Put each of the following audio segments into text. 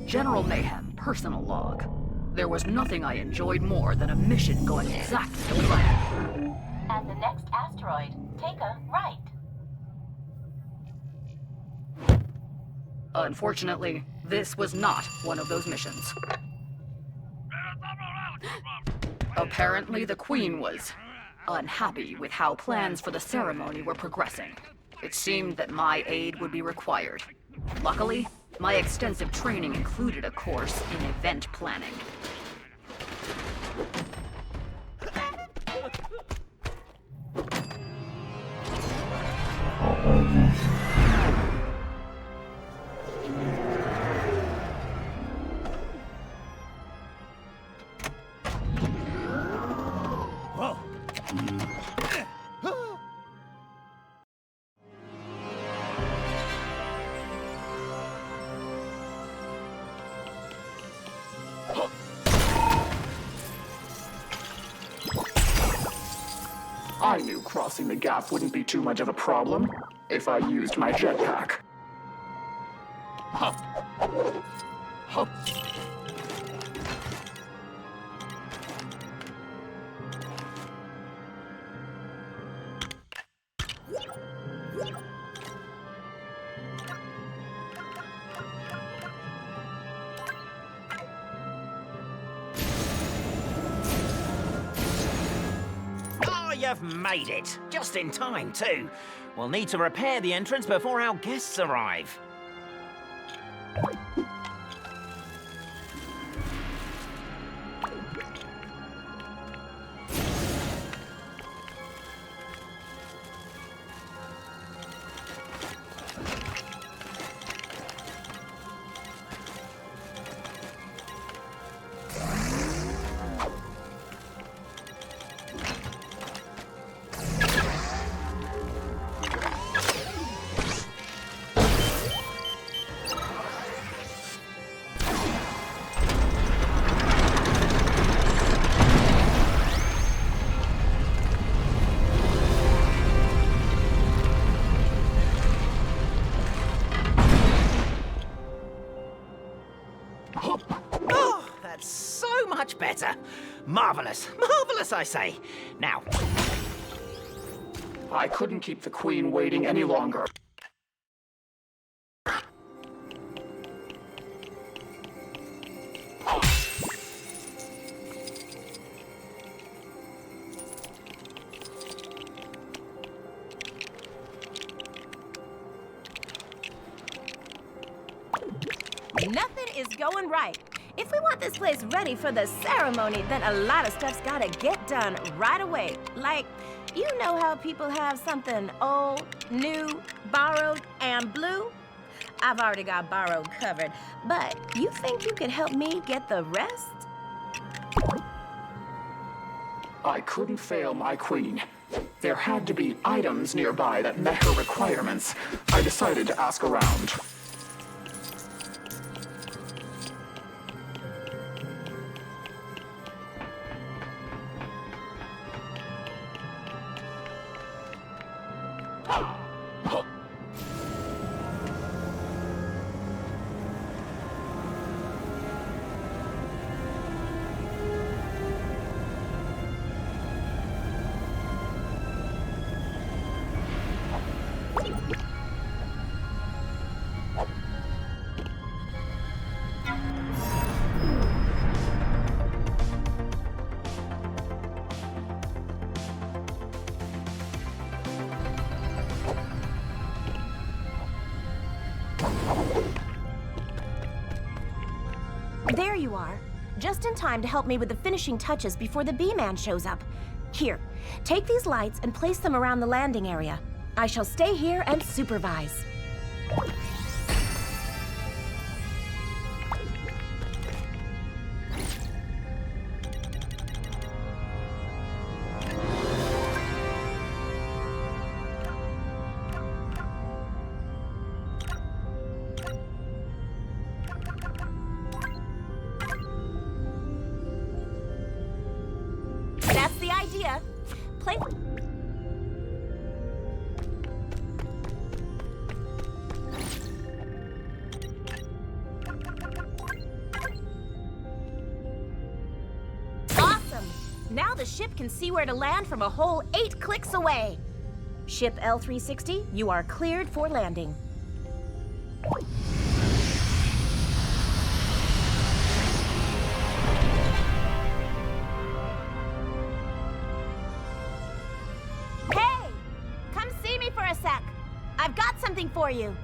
General Mayhem, personal log. There was nothing I enjoyed more than a mission going exactly to plan. At the next asteroid, take a right. Unfortunately, this was not one of those missions. Apparently, the Queen was unhappy with how plans for the ceremony were progressing. It seemed that my aid would be required. Luckily, my extensive training included a course in event planning. I knew crossing the gap wouldn't be too much of a problem if I used my jetpack. You've made it. Just in time, too. We'll need to repair the entrance before our guests arrive. Oh, that's so much better. Marvelous. Marvelous, I say. Now. I couldn't keep the Queen waiting any longer. Nothing is going right. If we want this place ready for the ceremony, then a lot of stuff's gotta get done right away. Like, you know how people have something old, new, borrowed, and blue? I've already got borrowed covered, but you think you could help me get the rest? I couldn't fail my Queen. There had to be items nearby that met her requirements. I decided to ask around. There you are. Just in time to help me with the finishing touches before the B-Man shows up. Here, take these lights and place them around the landing area. I shall stay here and supervise. That's the idea. Play... Now the ship can see where to land from a whole 8 clicks away. Ship L360, you are cleared for landing. Hey! Come see me for a sec. I've got something for you.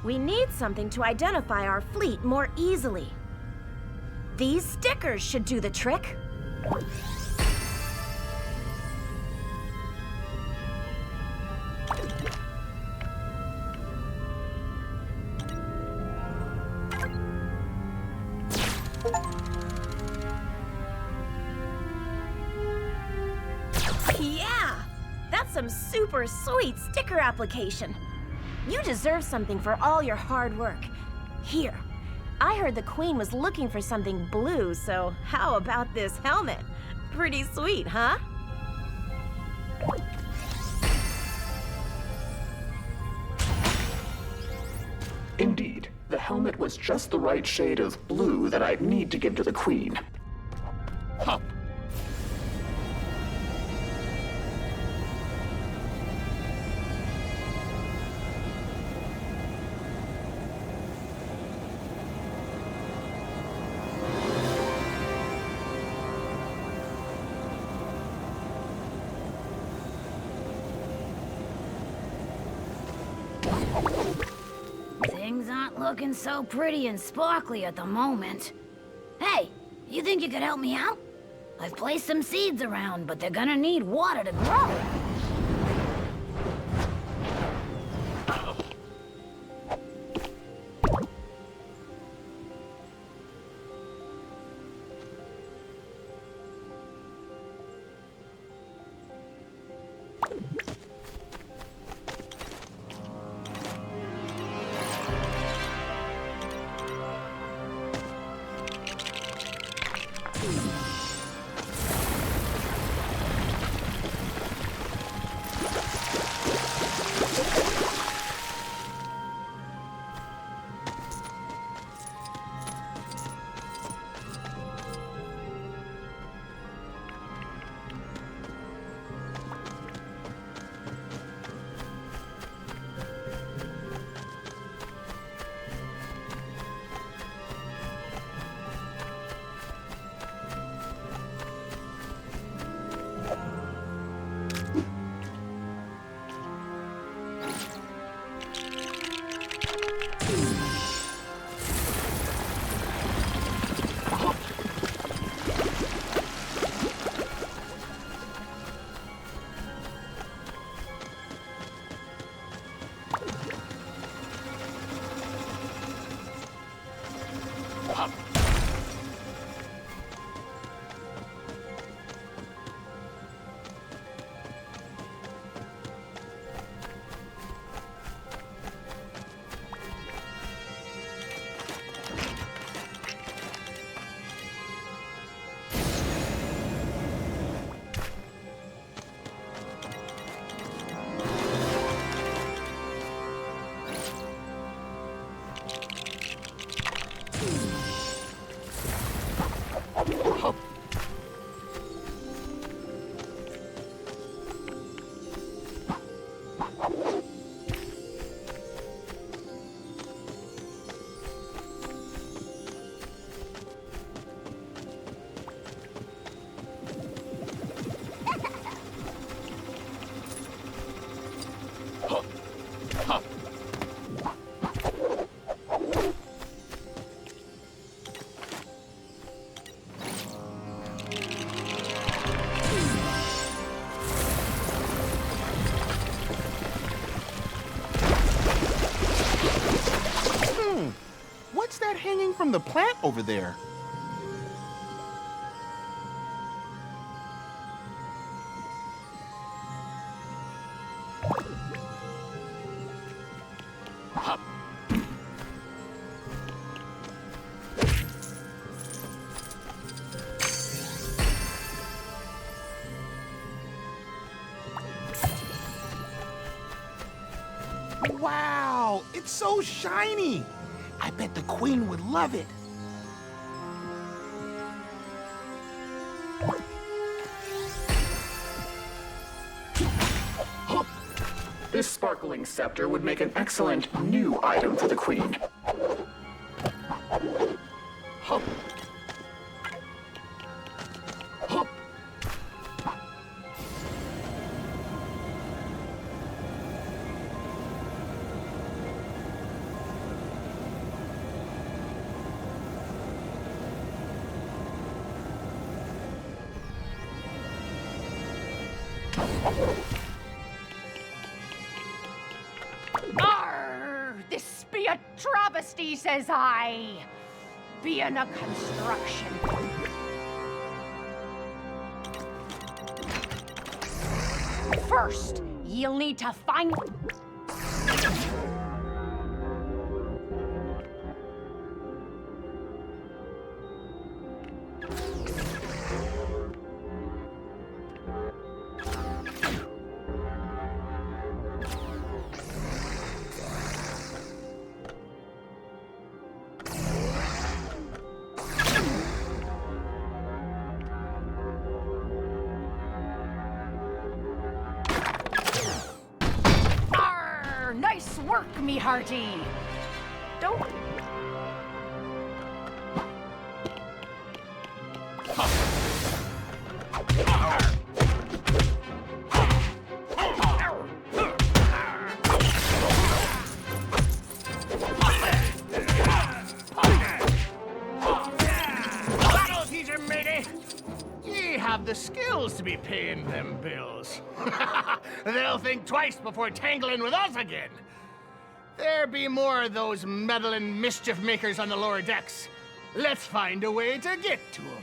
We need something to identify our fleet more easily. These stickers should do the trick. Yeah! That's some super sweet sticker application. You deserve something for all your hard work. Here, I heard the Queen was looking for something blue, so how about this helmet? Pretty sweet, huh? Indeed, the helmet was just the right shade of blue that I'd need to give to the Queen. Huh. Things aren't looking so pretty and sparkly at the moment. Hey, you think you could help me out? I've placed some seeds around, but they're gonna need water to grow. What's that hanging from the plant over there? Wow, it's so shiny. I bet the queen would love it. This sparkling scepter would make an excellent new item for the queen. Hup. Hup. Arr! This be a travesty, says I. Being a construction. First, you'll need to find... Nice work, me hearty. Don't... That'll teach him, matey. Ye have the skills to be paying them bills. They'll think twice before tangling with us again. There be more of those meddling mischief makers on the lower decks. Let's find a way to get to them.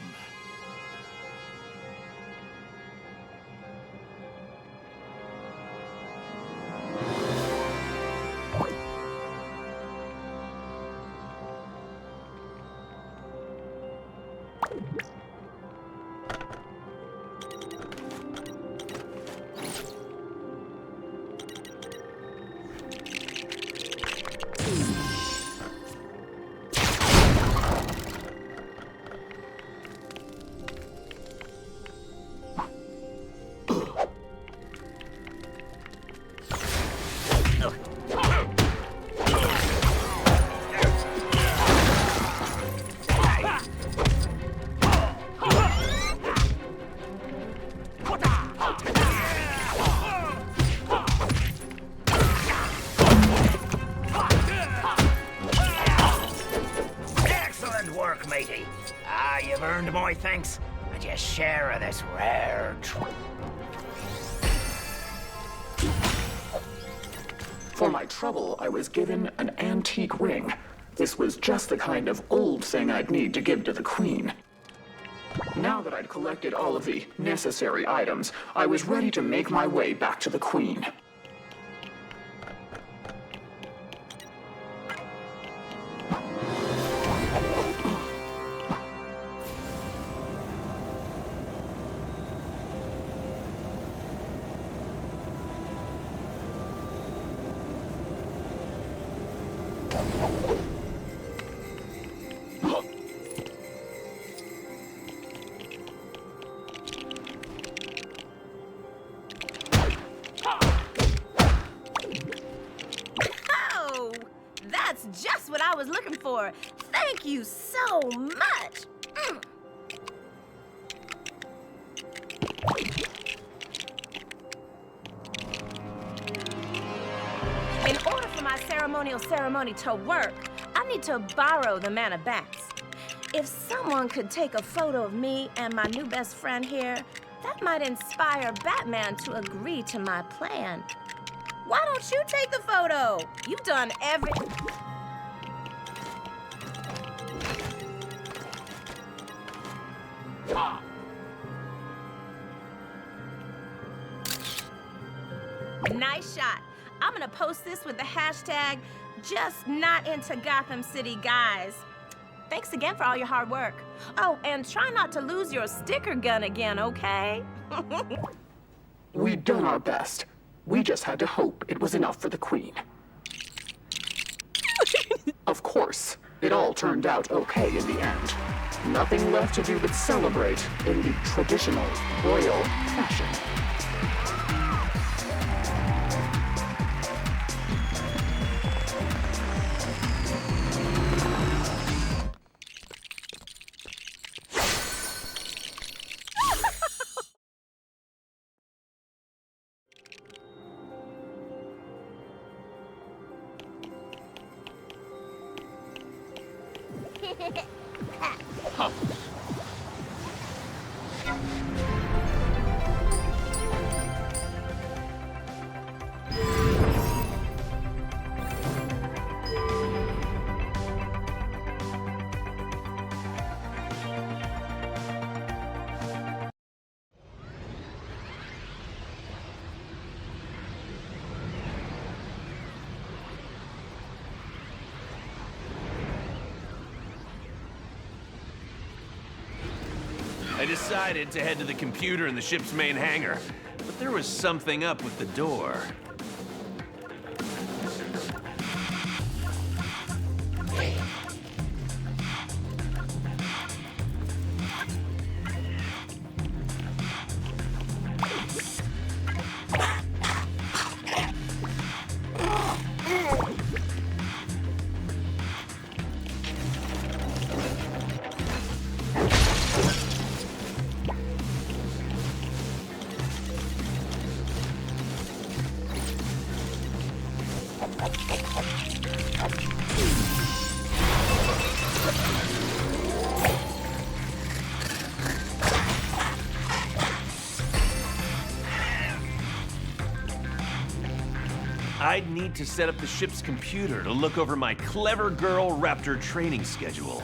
Excellent work, matey. You've earned my thanks, and your share of this rare treat. For my trouble, I was given an antique ring. This was just the kind of old thing I'd need to give to the queen. Now that I'd collected all of the necessary items, I was ready to make my way back to the queen. Oh, that's just what I was looking for. Thank you so much. In order for my ceremonial ceremony to work, I need to borrow the Man of Bats. If someone could take a photo of me and my new best friend here, that might inspire Batman to agree to my plan. Why don't you take the photo? You've done every... Nice shot. I'm gonna post this with the hashtag #JustNotIntoGothamCityGuys. Thanks again for all your hard work. Oh, and try not to lose your sticker gun again, okay? We'd done our best. We just had to hope it was enough for the queen. Of course, it all turned out okay in the end. Nothing left to do but celebrate in the traditional royal fashion. I decided to head to the computer in the ship's main hangar, but there was something up with the door. I'd need to set up the ship's computer to look over my clever girl Raptor training schedule.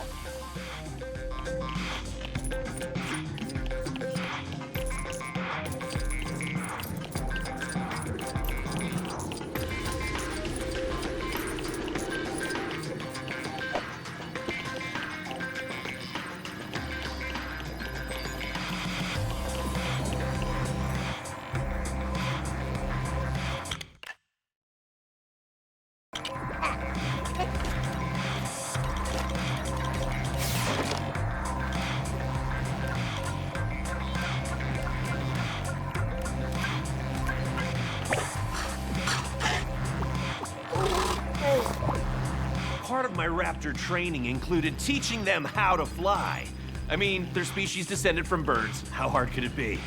Part of my raptor training included teaching them how to fly. I mean, their species descended from birds. How hard could it be?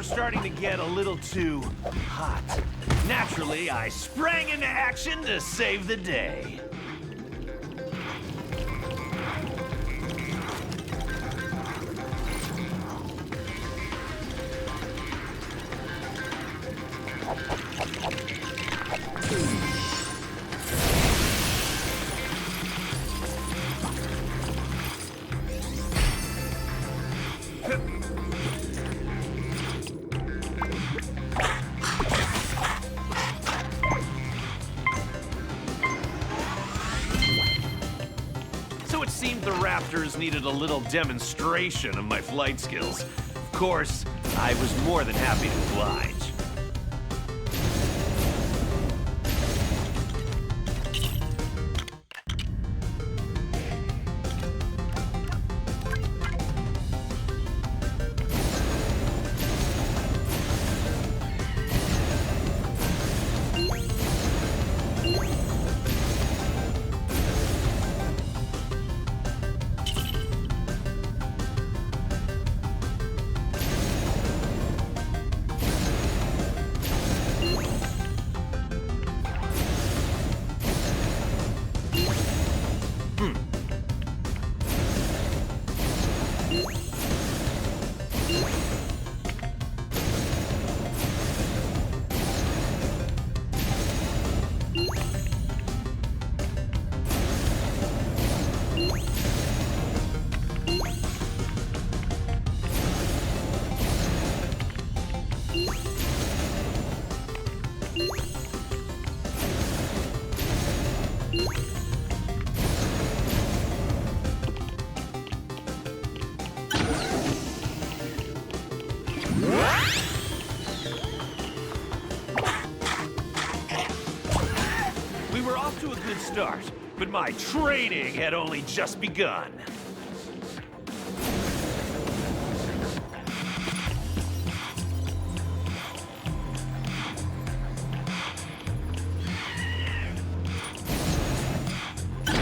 Starting to get a little too hot. Naturally, I sprang into action to save the day. It seemed the Raptors needed a little demonstration of my flight skills. Of course, I was more than happy to oblige. were off to a good start, but my training had only just begun.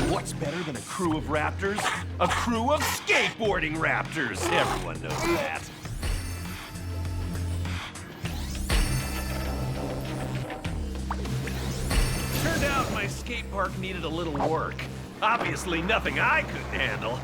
What's better than a crew of raptors? A crew of skateboarding raptors! Everyone knows that. Turned out my skate park needed a little work. Obviously nothing I couldn't handle.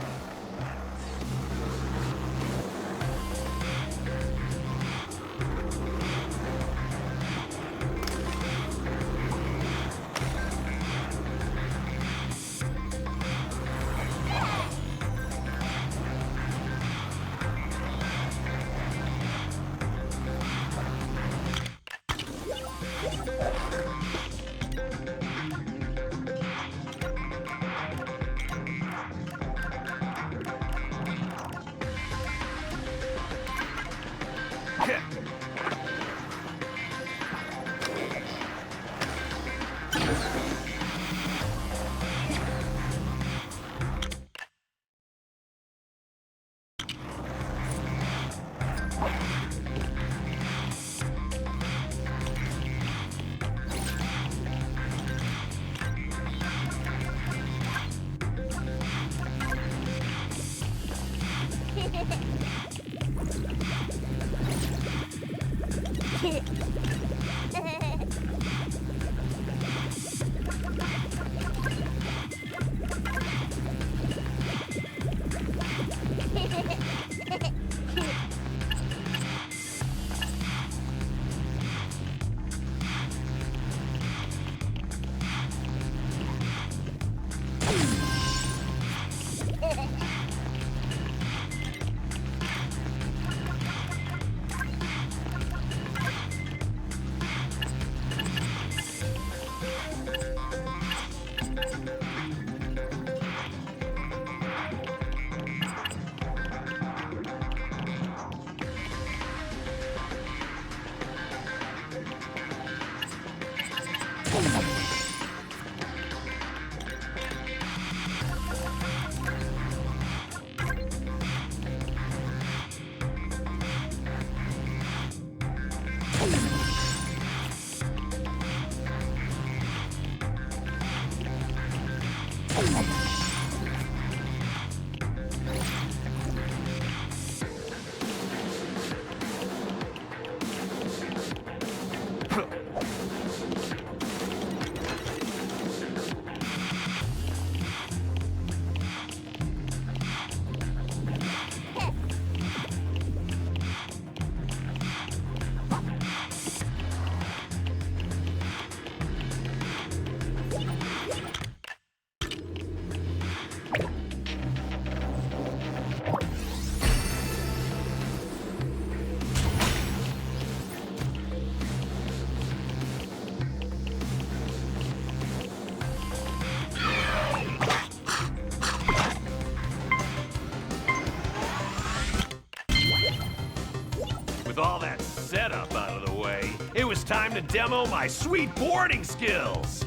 With all that setup out of the way, it was time to demo my sweet boarding skills!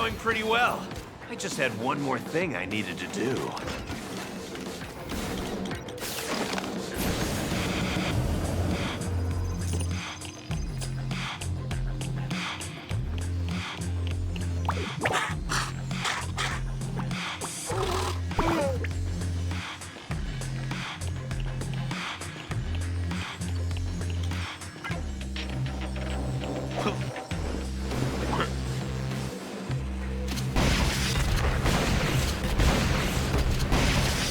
going pretty well. I just had one more thing I needed to do.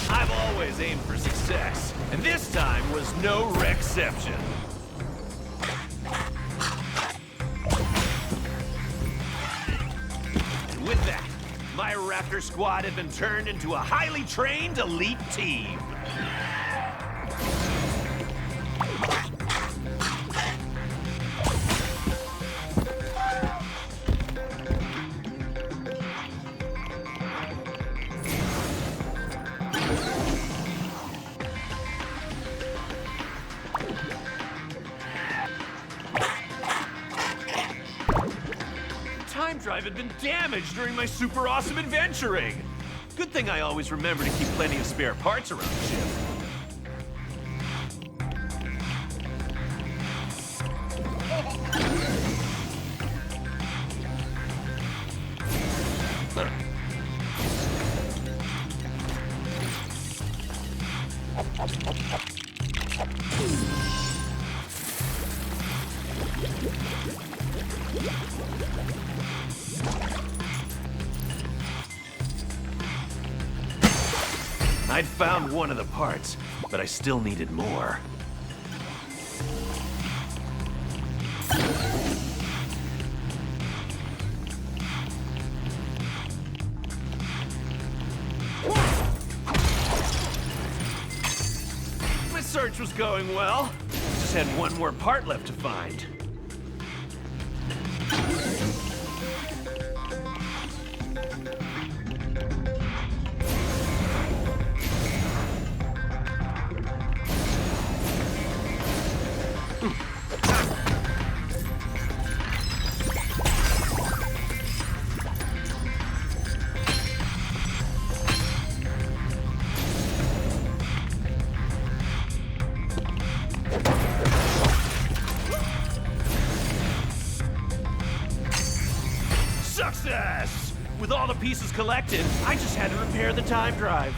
I've always aimed for success, and this time was no exception. And with that, my Raptor squad had been turned into a highly trained elite team. Time drive had been damaged during my super awesome adventuring. Good thing I always remember to keep plenty of spare parts around the ship. I'd found one of the parts, but I still needed more. My search was going well. Just had one more part left to find. Success! With all the pieces collected, I just had to repair the time drive.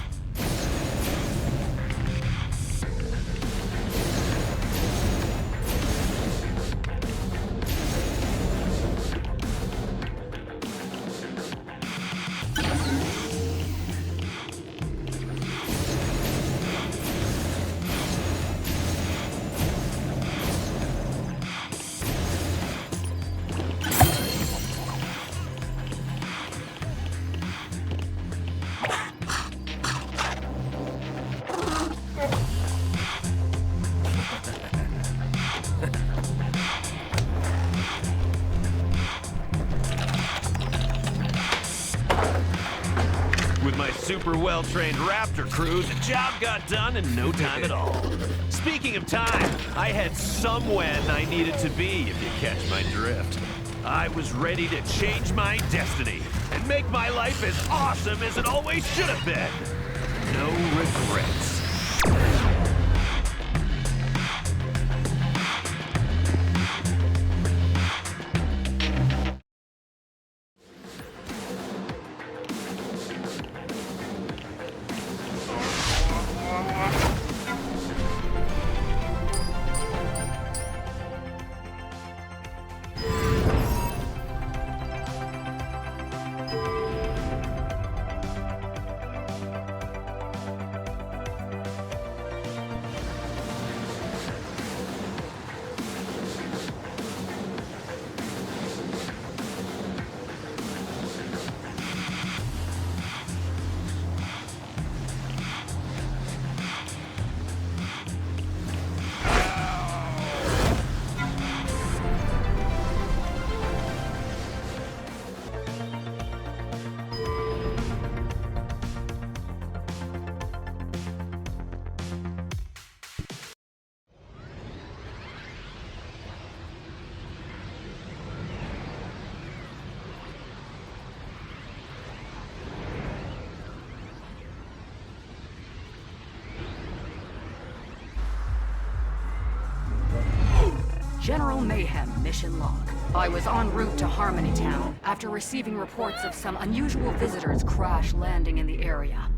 With my super well-trained Raptor crew, the job got done in no time at all. Speaking of time, I had somewhere I needed to be, if you catch my drift. I was ready to change my destiny and make my life as awesome as it always should have been. No regrets. General Mayhem mission log. I was en route to Harmony Town after receiving reports of some unusual visitors crash landing in the area.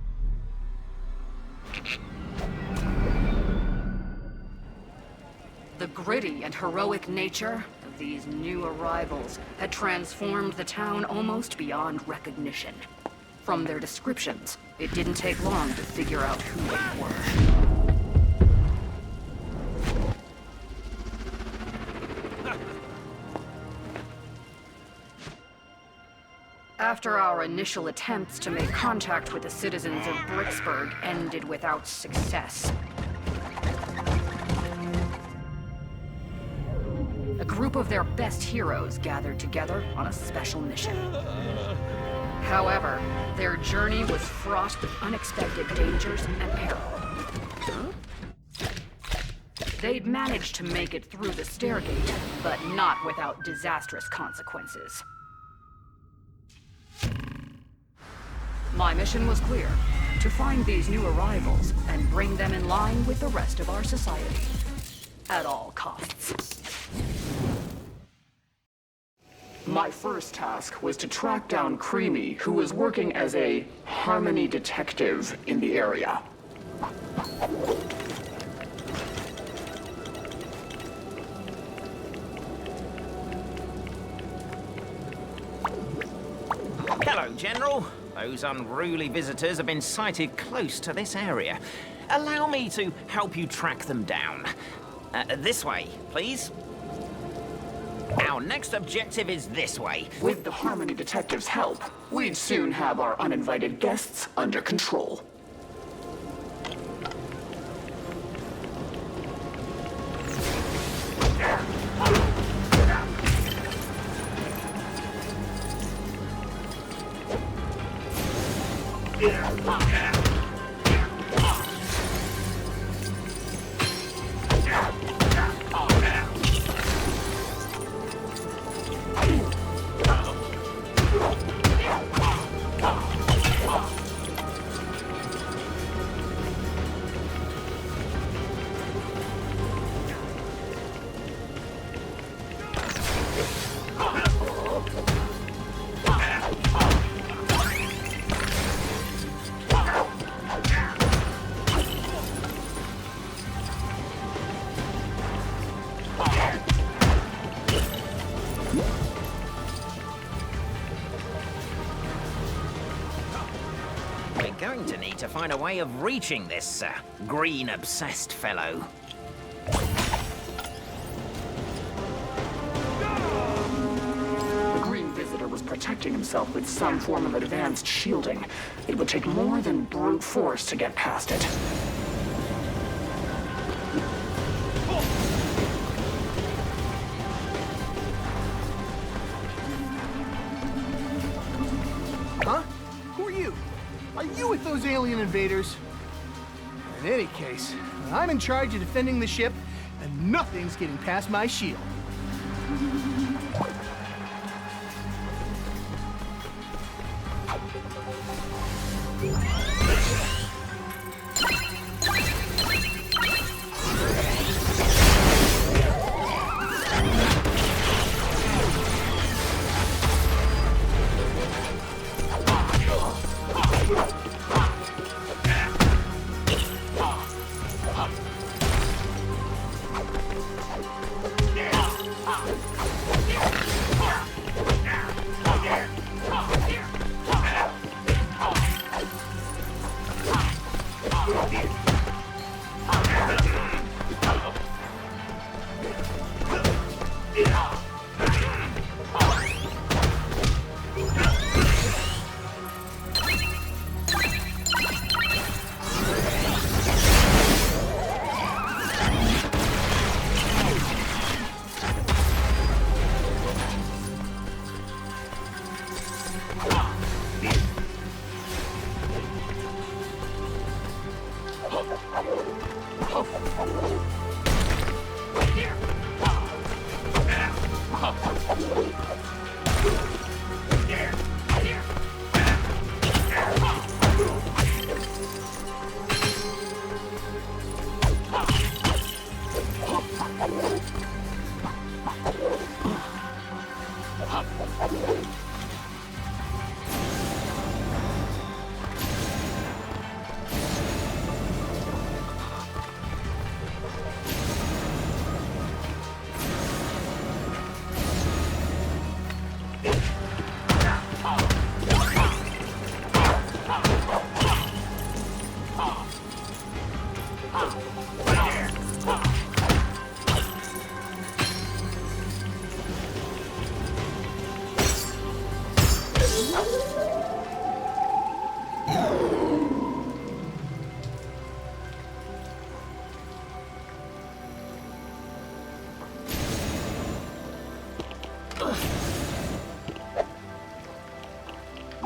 The gritty and heroic nature of these new arrivals had transformed the town almost beyond recognition. From their descriptions, it didn't take long to figure out who they were. After our initial attempts to make contact with the citizens of Bricksburg ended without success, a group of their best heroes gathered together on a special mission. However, their journey was fraught with unexpected dangers and peril. They'd managed to make it through the stairgate, but not without disastrous consequences. My mission was clear: to find these new arrivals and bring them in line with the rest of our society. At all costs. My first task was to track down Creamy, who was working as a Harmony detective in the area. Hello, General. Those unruly visitors have been sighted close to this area. Allow me to help you track them down. This way, please. Our next objective is this way. With the Harmony detective's help, we'd soon have our uninvited guests under control. We're going to need to find a way of reaching this green-obsessed fellow. The green visitor was protecting himself with some form of advanced shielding. It would take more than brute force to get past it. Huh? Who are you? Are you with those alien invaders? In any case, I'm in charge of defending the ship, and nothing's getting past my shield.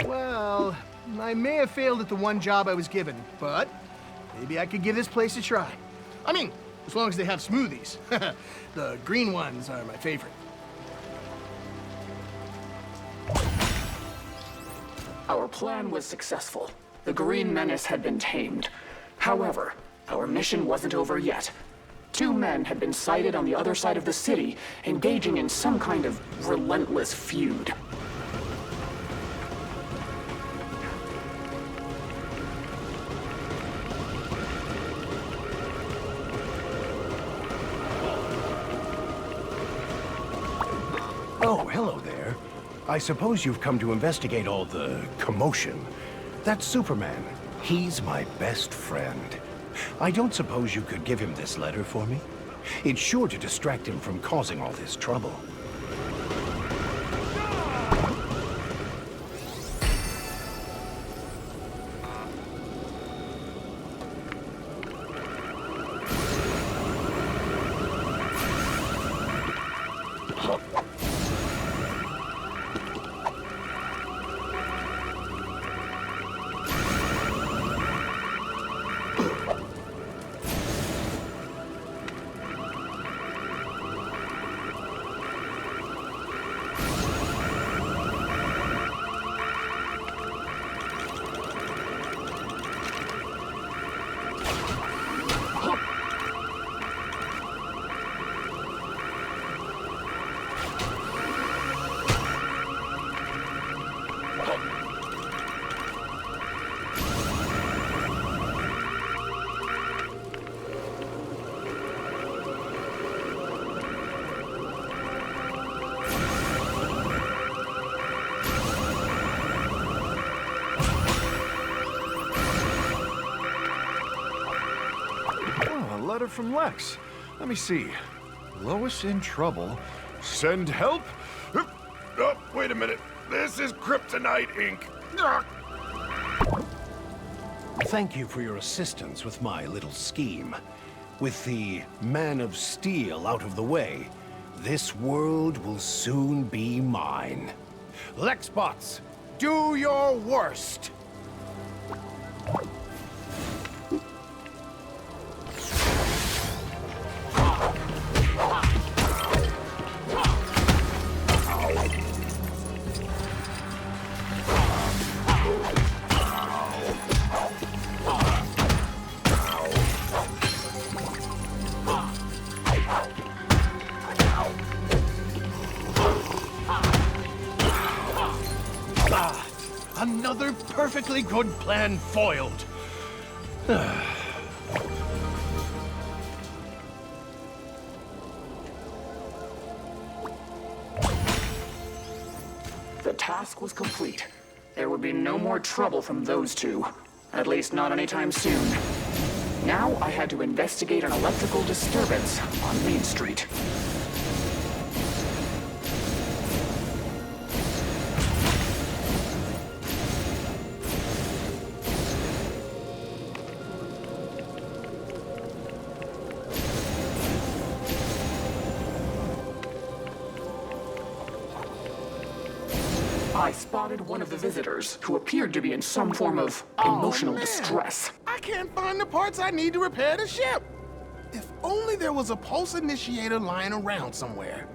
Well, I may have failed at the one job I was given, but maybe I could give this place a try. I mean, as long as they have smoothies. The green ones are my favorite. Our plan was successful. The Green Menace had been tamed. However, our mission wasn't over yet. 2 men had been sighted on the other side of the city, engaging in some kind of relentless feud. Oh, hello there. I suppose you've come to investigate all the commotion. That's Superman. He's my best friend. I don't suppose you could give him this letter for me? It's sure to distract him from causing all this trouble. Letter from Lex. Let me see. Lois in trouble. Send help? Oh, wait a minute. This is Kryptonite ink. Thank you for your assistance with my little scheme. With the Man of Steel out of the way, this world will soon be mine. Lexbots, do your worst! Another perfectly good plan foiled. The task was complete. There would be no more trouble from those 2. At least not anytime soon. Now I had to investigate an electrical disturbance on Main Street. I spotted one of the visitors who appeared to be in some form of emotional distress. I can't find the parts I need to repair the ship. If only there was a pulse initiator lying around somewhere.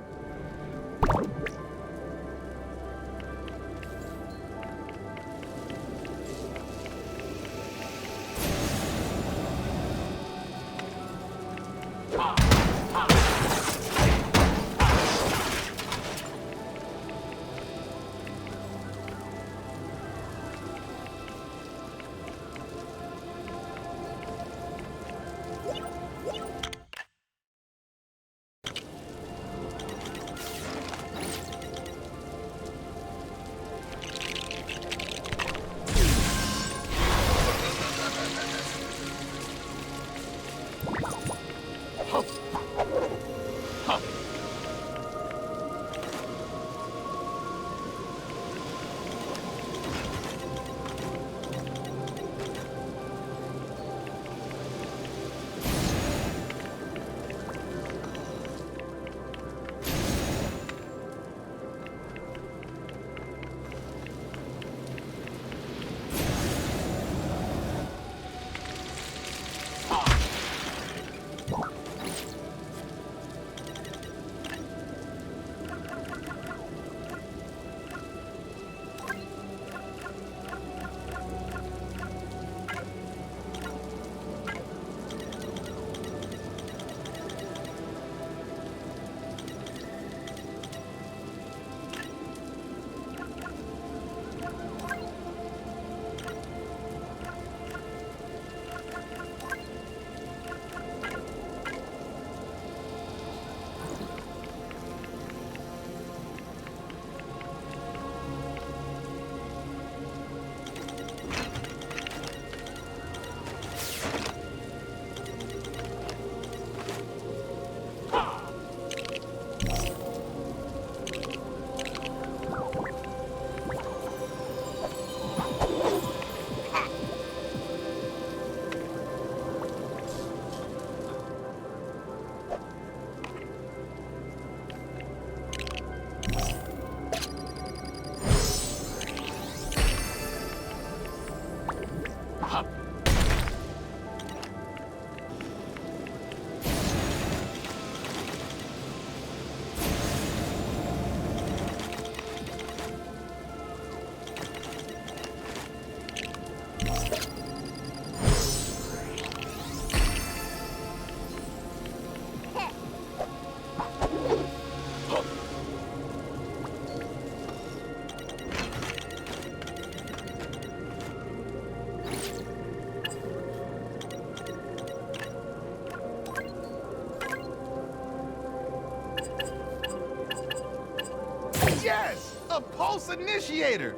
Yes! A pulse initiator!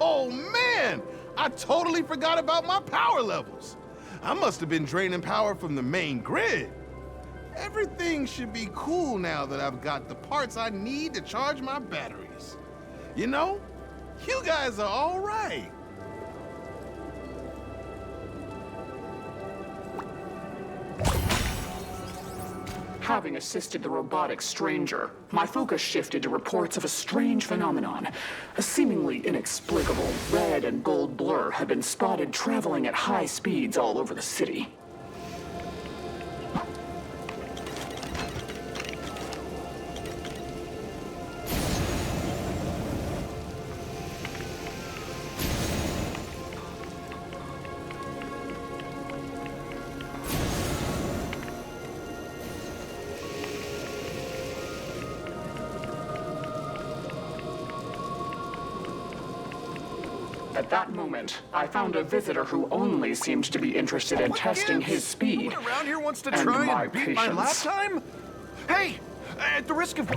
Oh, man! I totally forgot about my power levels. I must have been draining power from the main grid. Everything should be cool now that I've got the parts I need to charge my batteries. You know, you guys are all right. Having assisted the robotic stranger, my focus shifted to reports of a strange phenomenon. A seemingly inexplicable red and gold blur had been spotted traveling at high speeds all over the city. At that moment, I found a visitor who only seemed to be interested in testing his speed. Anyone around here wants to and try my and beat my lap patience. time? Hey, at the risk of...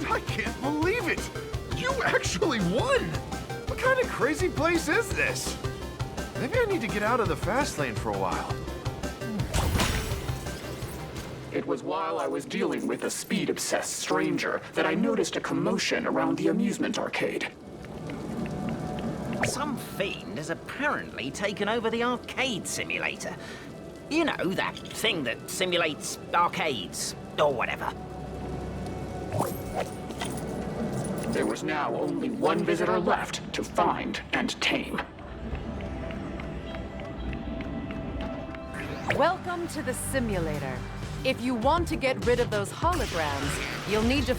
I can't believe it! You actually won! What kind of crazy place is this? Maybe I need to get out of the fast lane for a while. It was while I was dealing with a speed-obsessed stranger that I noticed a commotion around the amusement arcade. Some fiend has apparently taken over the arcade simulator. You know, that thing that simulates arcades, or whatever. There was now only one visitor left to find and tame. Welcome to the simulator. If you want to get rid of those holograms, you'll need to...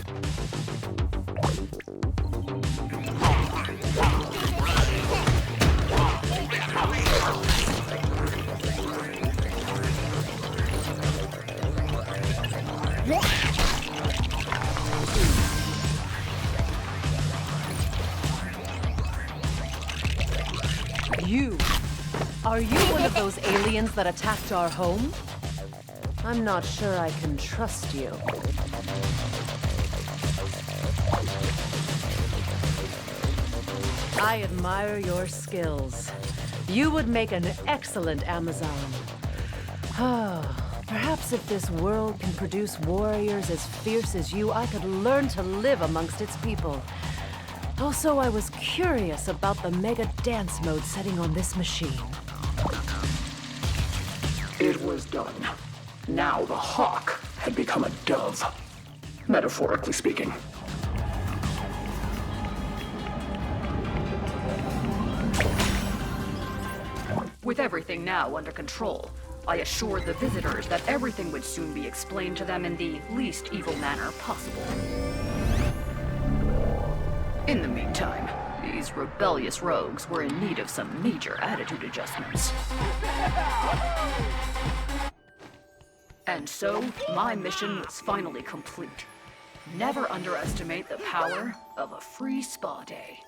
Are you one of those aliens that attacked our home? I'm not sure I can trust you. I admire your skills. You would make an excellent Amazon. Perhaps if this world can produce warriors as fierce as you, I could learn to live amongst its people. Also, I was curious about the mega dance mode setting on this machine. It was done. Now the hawk had become a dove, metaphorically speaking. With everything now under control, I assured the visitors that everything would soon be explained to them in the least evil manner possible. In the meantime, these rebellious rogues were in need of some major attitude adjustments. And so, my mission was finally complete. Never underestimate the power of a free spa day.